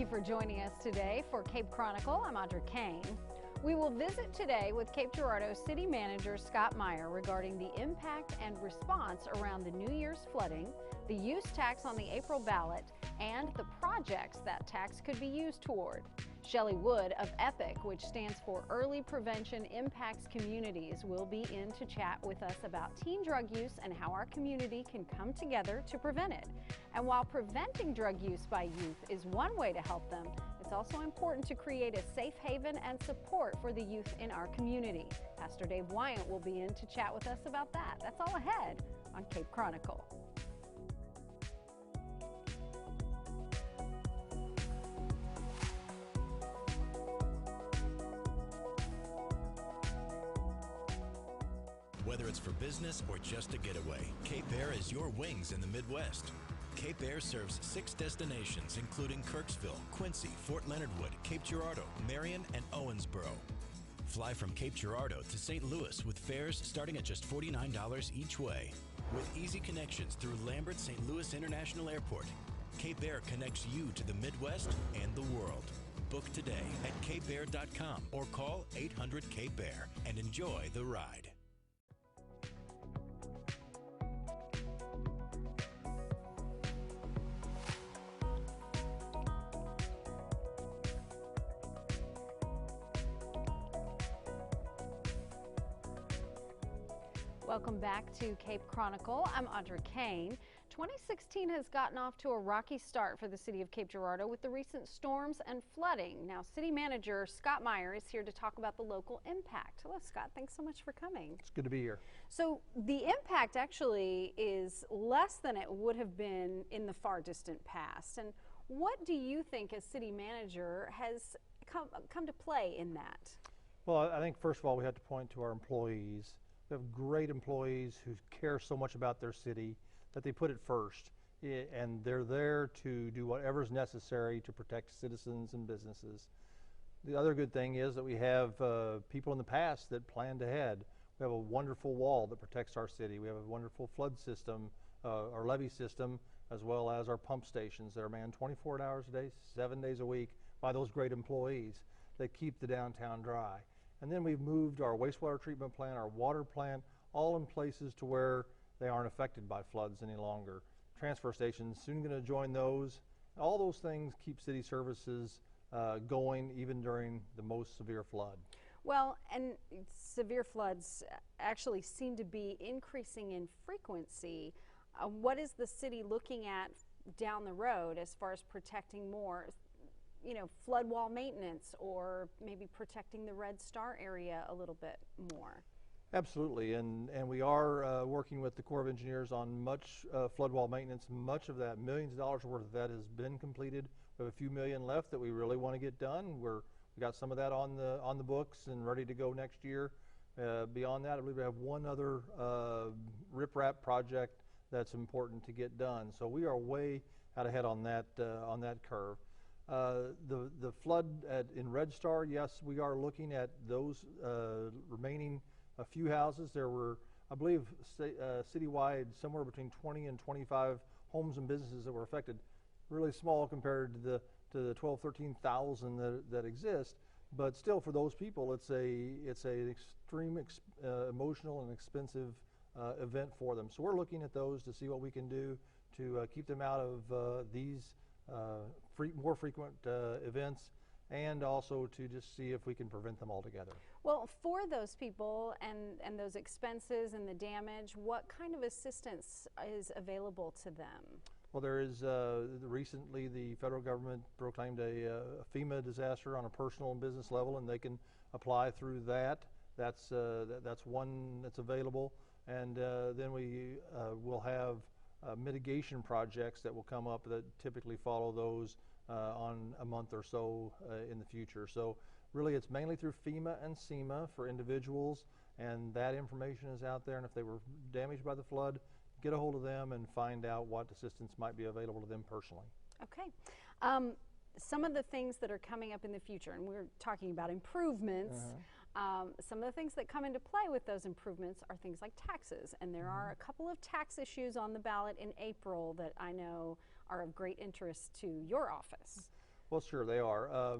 you for joining us today for Cape Chronicle. I'm Audra Kane. We will visit today with Cape Girardeau City Manager Scott Meyer regarding the impact and response around the New Year's flooding, the use tax on the April ballot, and the projects that tax could be used toward. Shelley Wood of EPIC, which stands for Early Prevention Impacts Communities, will be in to chat with us about teen drug use and how our community can come together to prevent it. And while preventing drug use by youth is one way to help them, it's also important to create a safe haven and support for the youth in our community. Pastor Dave Wyant will be in to chat with us about that. That's all ahead on Cape Chronicle. Whether it's for business or just a getaway, Cape Air is your wings in the Midwest. Cape Air serves 6 destinations, including Kirksville, Quincy, Fort Leonard Wood, Cape Girardeau, Marion, and Owensboro. Fly from Cape Girardeau to St. Louis with fares starting at just $49 each way. With easy connections through Lambert St. Louis International Airport, Cape Air connects you to the Midwest and the world. Book today at capeair.com or call 800-CAPE-AIR and enjoy the ride. Welcome back to Cape Chronicle. I'm Audra Kane. 2016 has gotten off to a rocky start for the city of Cape Girardeau with the recent storms and flooding. Now, City Manager Scott Meyer is here to talk about the local impact. Hello, Scott. Thanks so much for coming. It's good to be here. So the impact actually is less than it would have been in the far distant past. And what do you think as City Manager has come to play in that? Well, I think first of all we have to point to our employees. We have great employees who care so much about their city that they put it first, and they're there to do whatever is necessary to protect citizens and businesses. The other good thing is that we have people in the past that planned ahead. We have a wonderful wall that protects our city. We have a wonderful flood system, our levee system, as well as our pump stations that are manned 24 hours a day, 7 days a week by those great employees that keep the downtown dry. And then we've moved our wastewater treatment plant, our water plant, all in places to where they aren't affected by floods any longer. Transfer stations soon going to join those. All those things keep city services going even during the most severe flood. Well, and severe floods actually seem to be increasing in frequency. What is the city looking at down the road as far as protecting more? Flood wall maintenance, or maybe protecting the Red Star area a little bit more? Absolutely, and we are working with the Corps of Engineers on much flood wall maintenance. Much of that, millions of dollars worth of that, has been completed. We have a few million left that we really want to get done. We got some of that on the books and ready to go next year. Beyond that, I believe we have one other riprap project that's important to get done. So we are way out ahead on that curve. The flood in Red Star, yes, we are looking at those remaining a few houses. There were, I believe, citywide somewhere between 20 and 25 homes and businesses that were affected. Really small compared to the 12, 13,000 that exist, but still for those people, it's an extreme emotional and expensive event for them. So we're looking at those to see what we can do to keep them out of these more frequent events, and also to just see if we can prevent them altogether. Well, for those people and those expenses and the damage, what kind of assistance is available to them? Well, there is recently the federal government proclaimed a FEMA disaster on a personal and business level, and they can apply through that. That's one that's available, and then we will have mitigation projects that will come up that typically follow those on a month or so in the future. So really it's mainly through FEMA and SEMA for individuals, and that information is out there, and if they were damaged by the flood, get a hold of them and find out what assistance might be available to them personally. Okay. Some of the things that are coming up in the future, and we're talking about improvements, some of the things that come into play with those improvements are things like taxes, and there are a couple of tax issues on the ballot in April that I know are of great interest to your office. Well, sure, they are.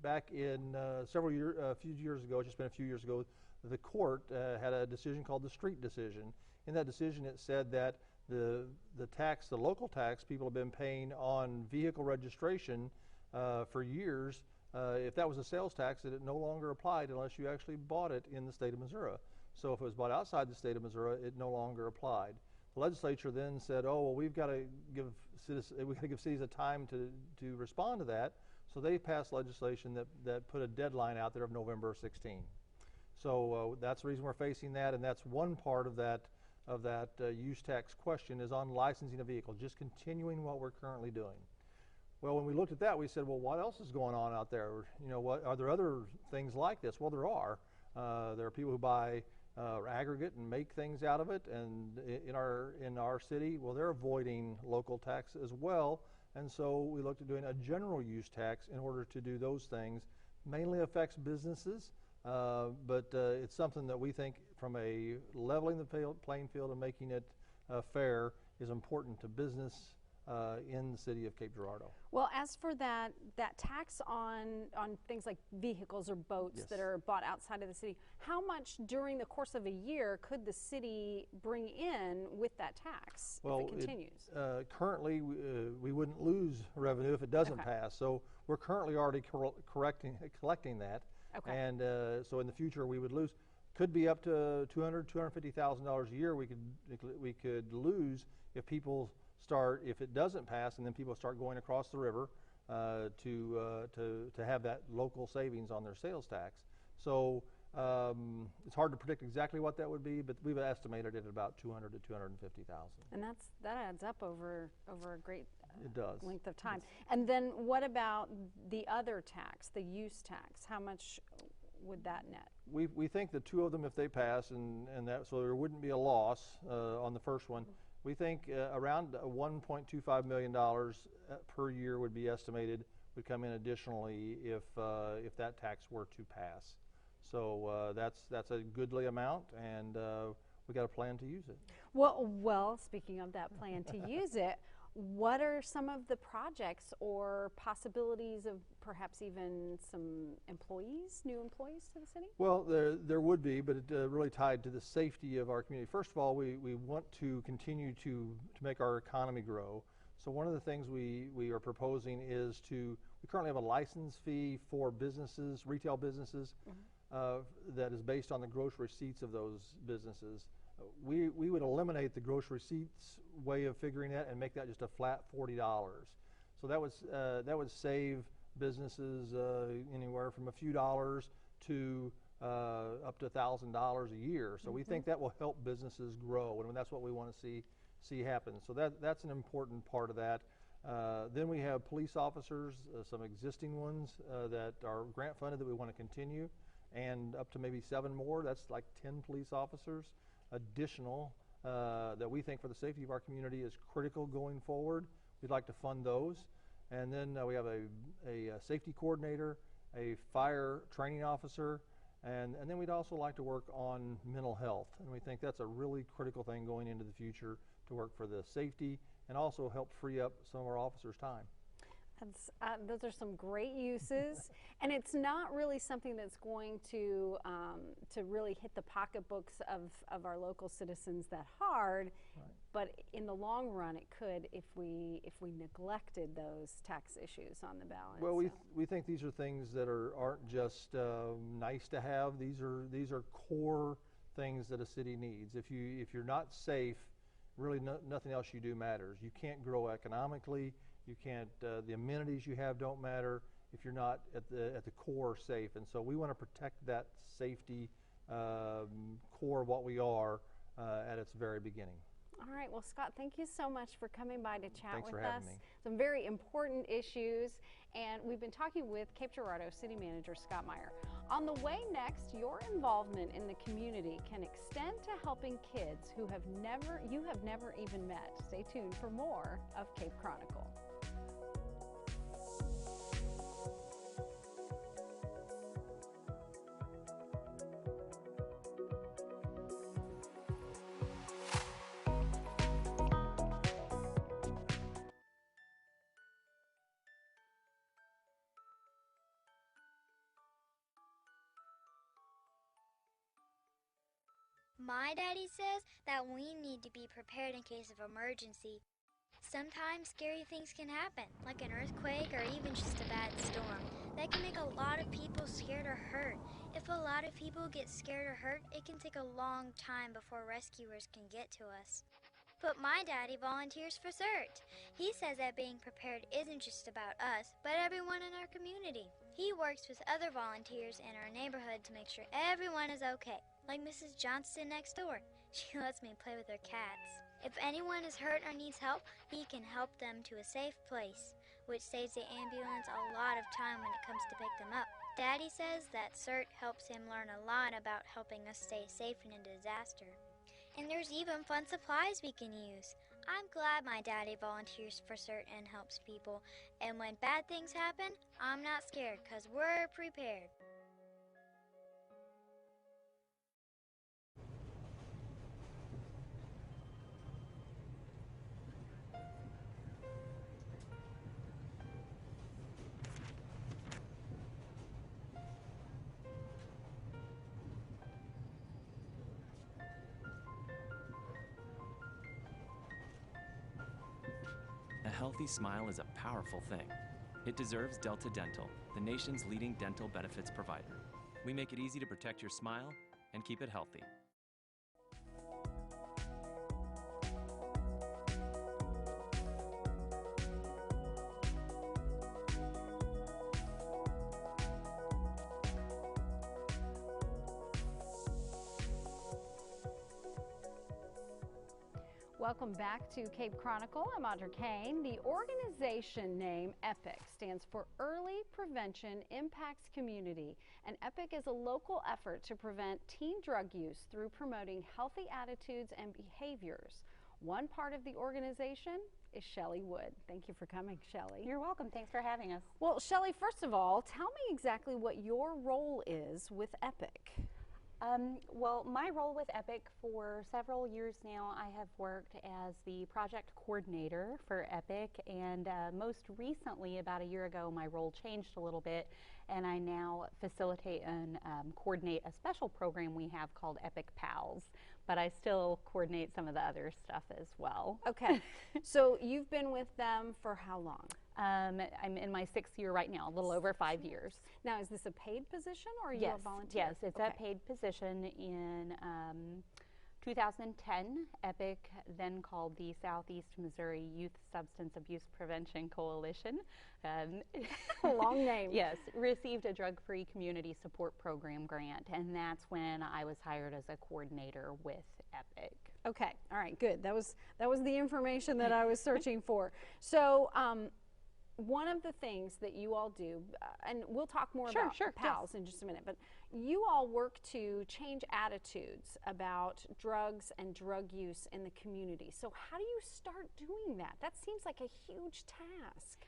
Back in a few years ago, it's just been a few years ago, the court had a decision called the street decision. In that decision, it said that the local tax people have been paying on vehicle registration for years, if that was a sales tax, it no longer applied unless you actually bought it in the state of Missouri. So if it was bought outside the state of Missouri, it no longer applied. The legislature then said, oh, well, we've got to give cities a time to respond to that. So they passed legislation that put a deadline out there of November 16. So that's the reason we're facing that, and that's one part of that use tax question is on licensing a vehicle, just continuing what we're currently doing. Well, when we looked at that, we said, well, what else is going on out there? You know, what are there other things like this? Well, there are. There are people who buy aggregate and make things out of it, and in our city, well, they're avoiding local tax as well. And so we looked at doing a general use tax in order to do those things. Mainly affects businesses, but it's something that we think from a leveling the playing field and making it fair is important to business in the city of Cape Girardeau. Well, as for that tax on things like vehicles or boats Yes. that are bought outside of the city, how much during the course of a year could the city bring in with that tax if it continues? Currently, we wouldn't lose revenue if it doesn't Okay. pass. So we're currently already collecting that. Okay. And so in the future, we would lose. Could be up to $250,000 a year. We could lose if people if it doesn't pass, and then people start going across the river to have that local savings on their sales tax. So it's hard to predict exactly what that would be, but we've estimated it at about $200,000 to $250,000. And that adds up over a great It does. length of time. And then what about the other tax, the use tax? How much would that net? We think the two of them, if they pass, and that so there wouldn't be a loss on the first one. We think around $1.25 million per year would be estimated would come in additionally if that tax were to pass. So that's a goodly amount, and we got a plan to use it. Well, speaking of that plan to use it, what are some of the projects or possibilities of perhaps even some new employees to the city? Well, there would be, but it really tied to the safety of our community. First of all, we want to continue to make our economy grow. So one of the things we are proposing is we currently have a license fee for businesses, retail businesses, that is based on the gross receipts of those businesses. We would eliminate the gross receipts way of figuring that and make that just a flat $40. So that would save businesses anywhere from a few dollars to up to $1,000 a year. So we think that will help businesses grow, and that's what we want to see happen. So that's an important part of that. Then we have police officers, some existing ones that are grant funded that we want to continue, and up to maybe 7 more. That's like 10 police officers additional that we think for the safety of our community is critical going forward. We'd like to fund those. And then we have a safety coordinator, a fire training officer, and then we'd also like to work on mental health. And we think that's a really critical thing going into the future, to work for the safety and also help free up some of our officers' time. Those are some great uses, and it's not really something that's going to really hit the pocketbooks of our local citizens that hard. Right. But in the long run, it could if we neglected those tax issues on the ballot. Well, we think these are things that aren't just nice to have. These are core things that a city needs. If you're not safe, really nothing else you do matters. You can't grow economically. You can't. The amenities you have don't matter if you're not at the core safe. And so we want to protect that safety core of what we are at its very beginning. All right. Well, Scott, thank you so much for coming by to chat Thanks with for us. having me. Some very important issues, and we've been talking with Cape Girardeau City Manager Scott Meyer. On the way next, your involvement in the community can extend to helping kids who you have never even met. Stay tuned for more of Cape Chronicle. My daddy says that we need to be prepared in case of emergency. Sometimes scary things can happen, like an earthquake or even just a bad storm. That can make a lot of people scared or hurt. If a lot of people get scared or hurt, it can take a long time before rescuers can get to us. But my daddy volunteers for CERT. He says that being prepared isn't just about us, but everyone in our community. He works with other volunteers in our neighborhood to make sure everyone is okay, like Mrs. Johnston next door. She lets me play with her cats. If anyone is hurt or needs help, he can help them to a safe place, which saves the ambulance a lot of time when it comes to pick them up. Daddy says that CERT helps him learn a lot about helping us stay safe in a disaster. And there's even fun supplies we can use. I'm glad my daddy volunteers for CERT and helps people. And when bad things happen, I'm not scared because we're prepared. A healthy smile is a powerful thing. It deserves Delta Dental, the nation's leading dental benefits provider. We make it easy to protect your smile and keep it healthy. Welcome back to Cape Chronicle. I'm Audra Kane. The organization name EPIC stands for Early Prevention Impacts Community, and EPIC is a local effort to prevent teen drug use through promoting healthy attitudes and behaviors. One part of the organization is Shelley Wood. Thank you for coming, Shelley. You're welcome. Thanks for having us. Well, Shelley, first of all, tell me exactly what your role is with EPIC. Well, my role with EPIC for several years now, I have worked as the project coordinator for EPIC, and most recently, about a year ago, my role changed a little bit, and I now facilitate and coordinate a special program we have called EPIC Pals, but I still coordinate some of the other stuff as well. Okay, so you've been with them for how long? I'm in my 6th year right now, a little over 5 years. Now, is this a paid position or are you a volunteer? Yes, it's a paid position. In 2010, EPIC, then called the Southeast Missouri Youth Substance Abuse Prevention Coalition. Long name. Yes, received a drug-free community support program grant, and that's when I was hired as a coordinator with EPIC. Okay, all right, good. That was the information that I was searching for. So, one of the things that you all do, and we'll talk more about PALS in just a minute, but you all work to change attitudes about drugs and drug use in the community. So how do you start doing that? That seems like a huge task.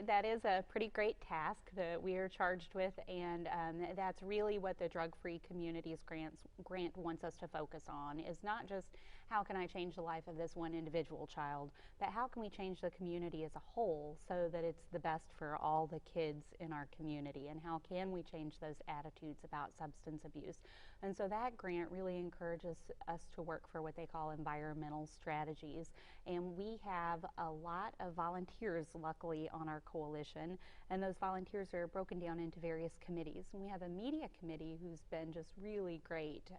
That is a pretty great task that we are charged with, and that's really what the Drug-Free Communities grant wants us to focus on, is not just how can I change the life of this one individual child, but how can we change the community as a whole so that it's the best for all the kids in our community, and how can we change those attitudes about substance abuse. And so that grant really encourages us to work for what they call environmental strategies, and we have a lot of volunteers, luckily, on our coalition, and those volunteers are broken down into various committees. And we have a media committee who's been just really great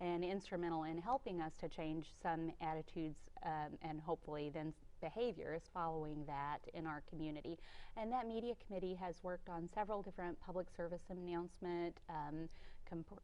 and instrumental in helping us to change some attitudes and hopefully then behaviors following that in our community. And that media committee has worked on several different public service announcement,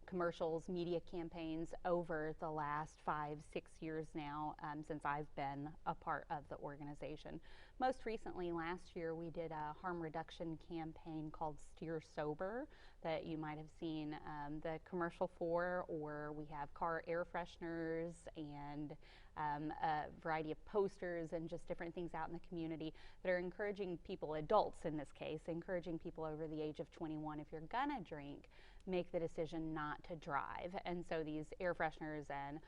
commercials, media campaigns over the last 5-6 years now since I've been a part of the organization. Most recently, last year, we did a harm reduction campaign called Steer Sober that you might have seen the commercial for, or we have car air fresheners and a variety of posters and just different things out in the community that are encouraging people, adults in this case, encouraging people over the age of 21, if you're gonna drink, make the decision not to drive. And so these air fresheners and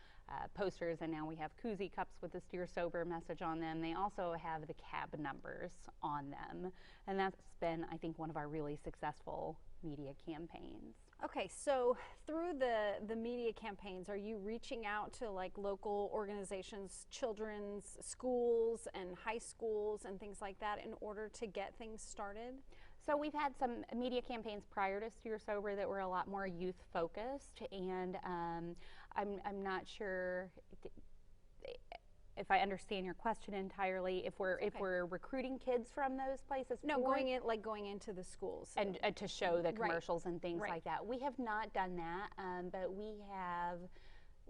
posters, and now we have koozie cups with the Steer Sober message on them. They also have the cab numbers on them. And that's been, I think, one of our really successful media campaigns. Okay, so through the media campaigns, are you reaching out to like local organizations, children's schools and high schools and things like that in order to get things started? So we've had some media campaigns prior to Steer Sober that were a lot more youth focused, and I'm not sure if I understand your question entirely. If we're recruiting kids from those places, No, going into the schools and to show the commercials and things Right. like that. We have not done that, but we have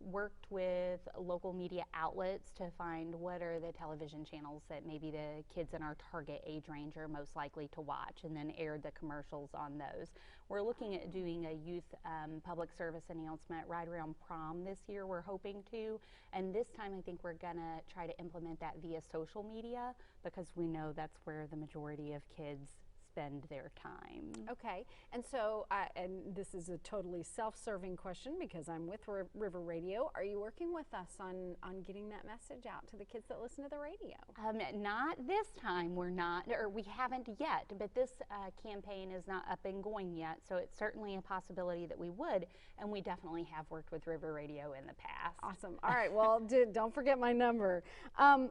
worked with local media outlets to find what are the television channels that maybe the kids in our target age range are most likely to watch, and then aired the commercials on those. We're looking at doing a youth public service announcement right around prom this year, we're hoping to, and this time I think we're gonna try to implement that via social media, because we know that's where the majority of kids spend their time. Okay, and so, and this is a totally self-serving question because I'm with River Radio. Are you working with us on getting that message out to the kids that listen to the radio? Not this time, we're not, or we haven't yet, but this campaign is not up and going yet, so it's certainly a possibility that we would, and we definitely have worked with River Radio in the past. Awesome. All right, well, don't forget my number.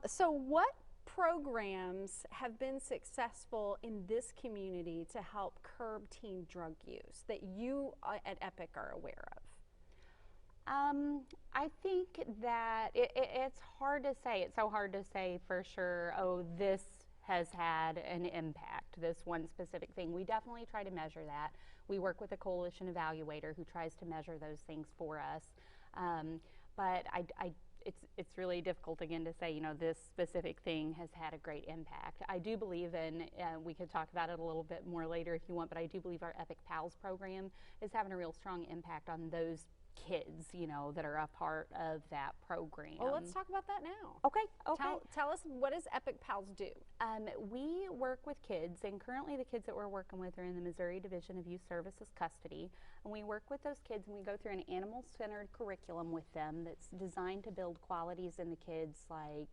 So what programs have been successful in this community to help curb teen drug use that you at Epic are aware of? I think that it's hard to say. It's so hard to say for sure, oh, this has had an impact, this one specific thing. We definitely try to measure that. We work with a coalition evaluator who tries to measure those things for us. But it's really difficult again to say, you know, this specific thing has had a great impact. I do believe in, we could talk about it a little bit more later if you want, but I do believe our Epic Pals program is having a real strong impact on those kids, you know, that are a part of that program. Well, let's talk about that now. Okay. Tell us, what does Epic Pals do? We work with kids, and currently the kids that we're working with are in the Missouri Division of Youth Services custody. And we work with those kids, and we go through an animal-centered curriculum with them that's designed to build qualities in the kids like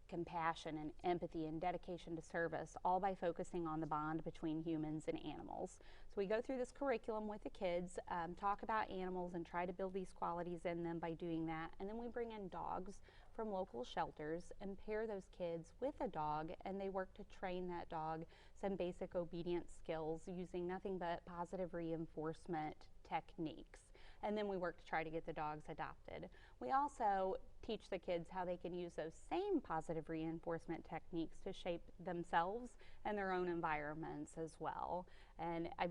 compassion and empathy and dedication to service, all by focusing on the bond between humans and animals. So we go through this curriculum with the kids, talk about animals and try to build these qualities in them by doing that. And then we bring in dogs from local shelters and pair those kids with a dog, and they work to train that dog some basic obedience skills using nothing but positive reinforcement techniques. And then we work to try to get the dogs adopted. We also teach the kids how they can use those same positive reinforcement techniques to shape themselves and their own environments as well. And I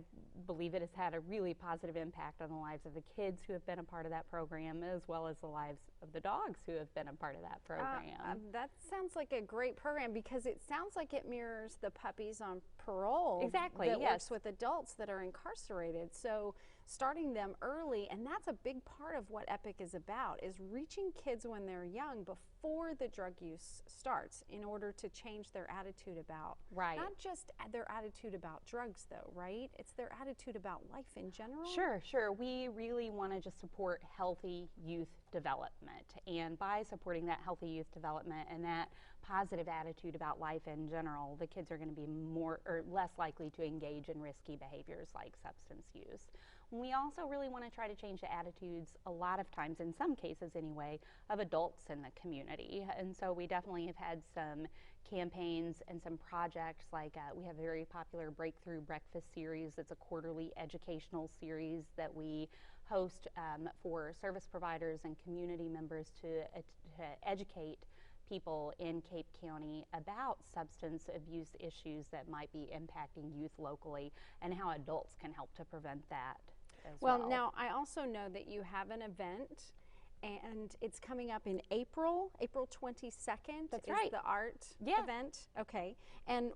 believe it has had a really positive impact on the lives of the kids who have been a part of that program, as well as the lives of the dogs who have been a part of that program. That sounds like a great program, because it sounds like it mirrors the Puppies on Parole. Exactly, that yes. works with adults that are incarcerated. So starting them early, and that's a big part of what Epic is about, is reaching kids when they're young before the drug use starts, in order to change their attitude about, not just their attitude about drugs though, right? It's their attitude about life in general. Sure. We really want to just support healthy youth development, and by supporting that healthy youth development and that positive attitude about life in general, the kids are going to be more or less likely to engage in risky behaviors like substance use. We also really want to try to change the attitudes, a lot of times, in some cases anyway, of adults in the community. And so we definitely have had some campaigns and some projects, like we have a very popular Breakthrough Breakfast series. It's a quarterly educational series that we host for service providers and community members to educate people in Cape County about substance abuse issues that might be impacting youth locally, and how adults can help to prevent that as well. Well, now I also know that you have an event, and it's coming up in April 22nd. That's is right. the art event. Okay, and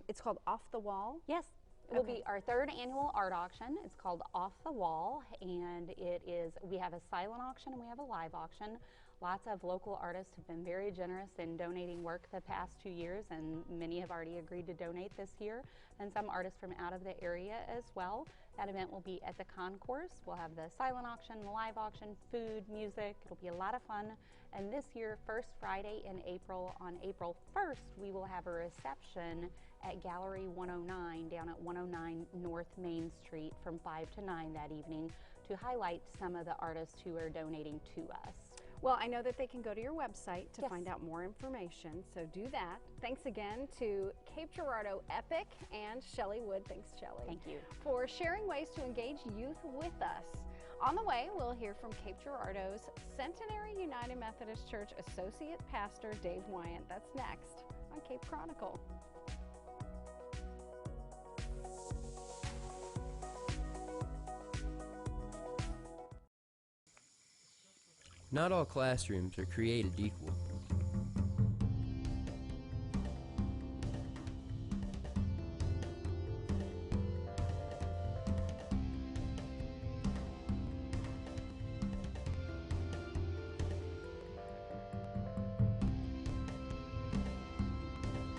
it's called Off the Wall. Yes. It will be our third annual art auction. It's called Off the Wall, and it is, we have a silent auction and we have a live auction. Lots of local artists have been very generous in donating work the past 2 years, and many have already agreed to donate this year, and some artists from out of the area as well. That event will be at the concourse. We'll have the silent auction, the live auction, food, music. It'll be a lot of fun. And this year, first Friday in April, on April 1st, we will have a reception at Gallery 109 down at 109 North Main Street from 5 to 9 that evening to highlight some of the artists who are donating to us. Well, I know that they can go to your website to Yes. find out more information, so do that. Thanks again to Cape Girardeau Epic and Shelley Wood. Thanks, Shelley. Thank you. For sharing ways to engage youth with us. On the way, we'll hear from Cape Girardeau's Centenary United Methodist Church Associate Pastor Dave Wyant. That's next on Cape Chronicle. Not all classrooms are created equal.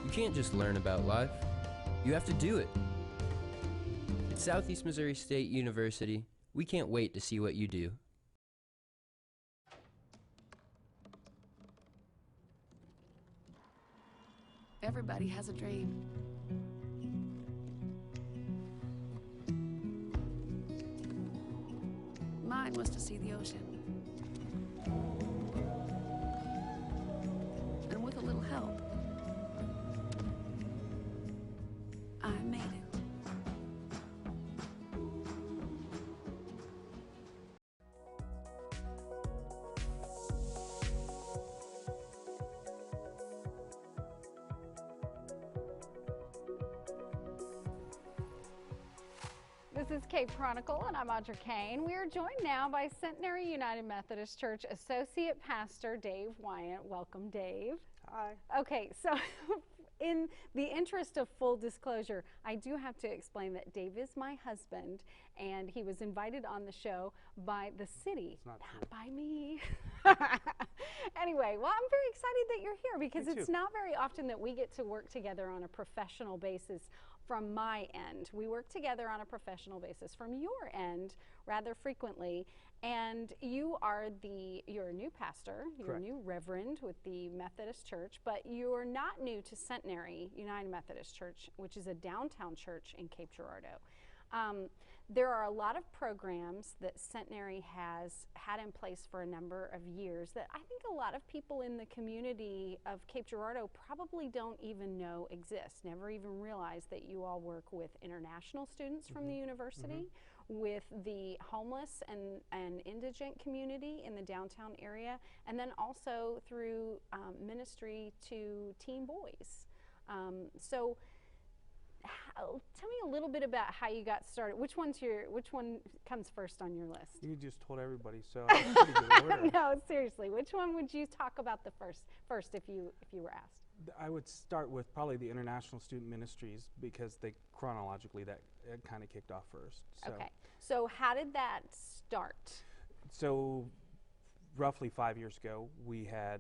You can't just learn about life, you have to do it. At Southeast Missouri State University, we can't wait to see what you do. Everybody has a dream. Mine was to see the ocean. And with a little help, I made it. This is Cape Chronicle, and I'm Audra Kane. We are joined now by Centenary United Methodist Church Associate Pastor Dave Wyant. Welcome, Dave. Hi. Okay, so in the interest of full disclosure, I do have to explain that Dave is my husband, and he was invited on the show by the city, It's not not true. by me. Anyway, well, I'm very excited that you're here because Me it's too. not very often that we get to work together on a professional basis from my end. We work together on a professional basis from your end rather frequently. And you're a new pastor, you're Correct. a new reverend with the Methodist Church, but you're not new to Centenary United Methodist Church, which is a downtown church in Cape Girardeau. There are a lot of programs that Centenary has had in place for a number of years that I think a lot of people in the community of Cape Girardeau probably don't even know exist, never even realize that you all work with international students from the university, with the homeless and indigent community in the downtown area, and then also through ministry to teen boys. So tell me a little bit about how you got started. Which one comes first on your list? You just told everybody, so it's pretty good order. No, seriously, which one would you talk about the first if you were asked? I would start with probably the International Student Ministries because chronologically that kind of kicked off first. So, Okay, so how did that start? So roughly 5 years ago, we had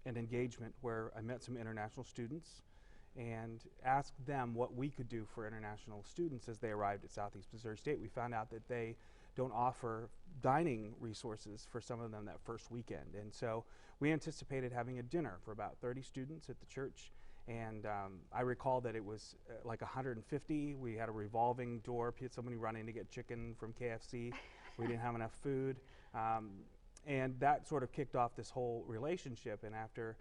an engagement where I met some international students and asked them what we could do for international students as they arrived at Southeast Missouri State. We found out that they don't offer dining resources for some of them that first weekend. And so we anticipated having a dinner for about 30 students at the church. And I recall that it was like 150. We had a revolving door, somebody running to get chicken from KFC. We didn't have enough food. And that sort of kicked off this whole relationship. And after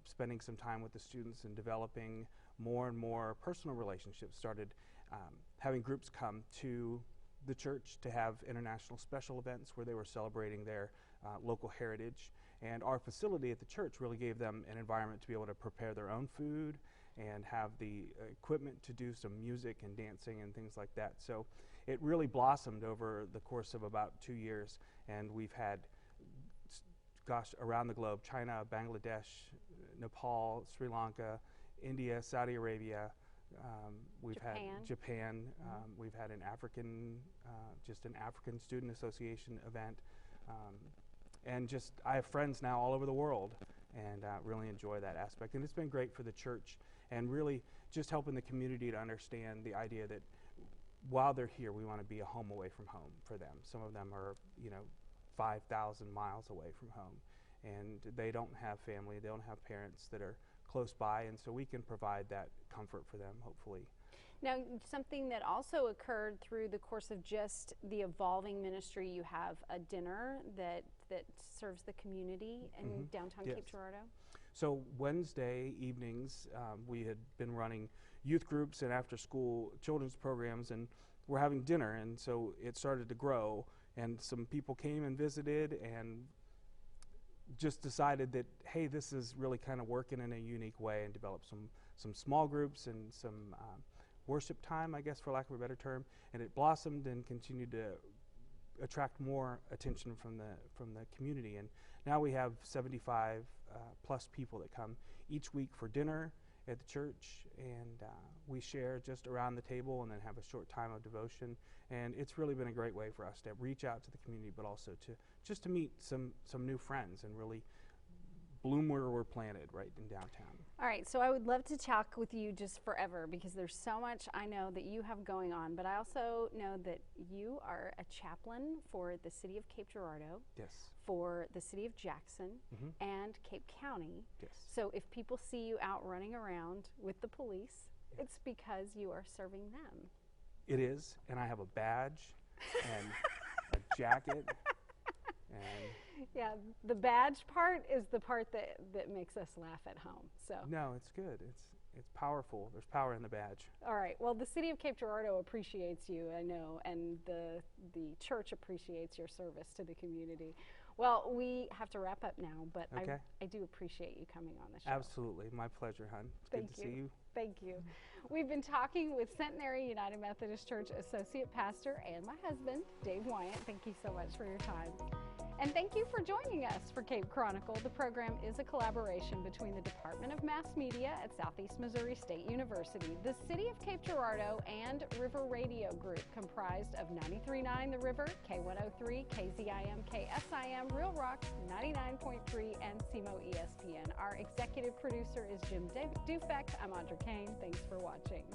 spending some time with the students and developing more and more personal relationships, started having groups come to the church to have international special events where they were celebrating their local heritage. And our facility at the church really gave them an environment to be able to prepare their own food and have the equipment to do some music and dancing and things like that. So it really blossomed over the course of about 2 years, and we've had around the globe: China, Bangladesh, Nepal, Sri Lanka, India, Saudi Arabia. We've Japan. had Japan. We've had an African Student Association event. and just I have friends now all over the world, and really enjoy that aspect. And it's been great for the church, and really just helping the community to understand the idea that while they're here, we want to be a home away from home for them. Some of them are, 5,000 miles away from home, and they don't have family, they don't have parents that are close by, and so we can provide that comfort for them, hopefully. Now, something that also occurred through the course of just the evolving ministry, you have a dinner that serves the community in downtown Yes. Cape Girardeau. So Wednesday evenings, we had been running youth groups and after-school children's programs, and we're having dinner, and so it started to grow, and some people came and visited and just decided that, hey, this is really kind of working in a unique way, and developed some small groups and some worship time, I guess, for lack of a better term, and it blossomed and continued to attract more attention from the community. And now we have 75 plus people that come each week for dinner at the church, and we share just around the table and then have a short time of devotion. And it's really been a great way for us to reach out to the community, but also to meet some new friends and really bloom where we're planted right in downtown. All right, so I would love to talk with you just forever, because there's so much I know that you have going on, but I also know that you are a chaplain for the city of Cape Girardeau, Yes. for the city of Jackson, and Cape County. Yes. So if people see you out running around with the police, it's because you are serving them. It is, and I have a badge and a jacket, and Yeah, the badge part is the part that makes us laugh at home. So no, it's good. It's powerful. There's power in the badge. all right, well, the city of Cape Girardeau appreciates you, I know, and the church appreciates your service to the community. Well, we have to wrap up now, but Okay. I do appreciate you coming on the show. Absolutely. My pleasure, hon. It's good to see you. Thank you. We've been talking with Centenary United Methodist Church Associate Pastor and my husband, Dave Wyant. Thank you so much for your time. And thank you for joining us for Cape Chronicle. The program is a collaboration between the Department of Mass Media at Southeast Missouri State University, the City of Cape Girardeau, and River Radio Group, comprised of 93.9 The River, K103, KZIM, KSIM, Real Rocks, 99.3, and SEMO ESPN. Our executive producer is Jim Dufek. I'm Audra Kane. Thanks for watching.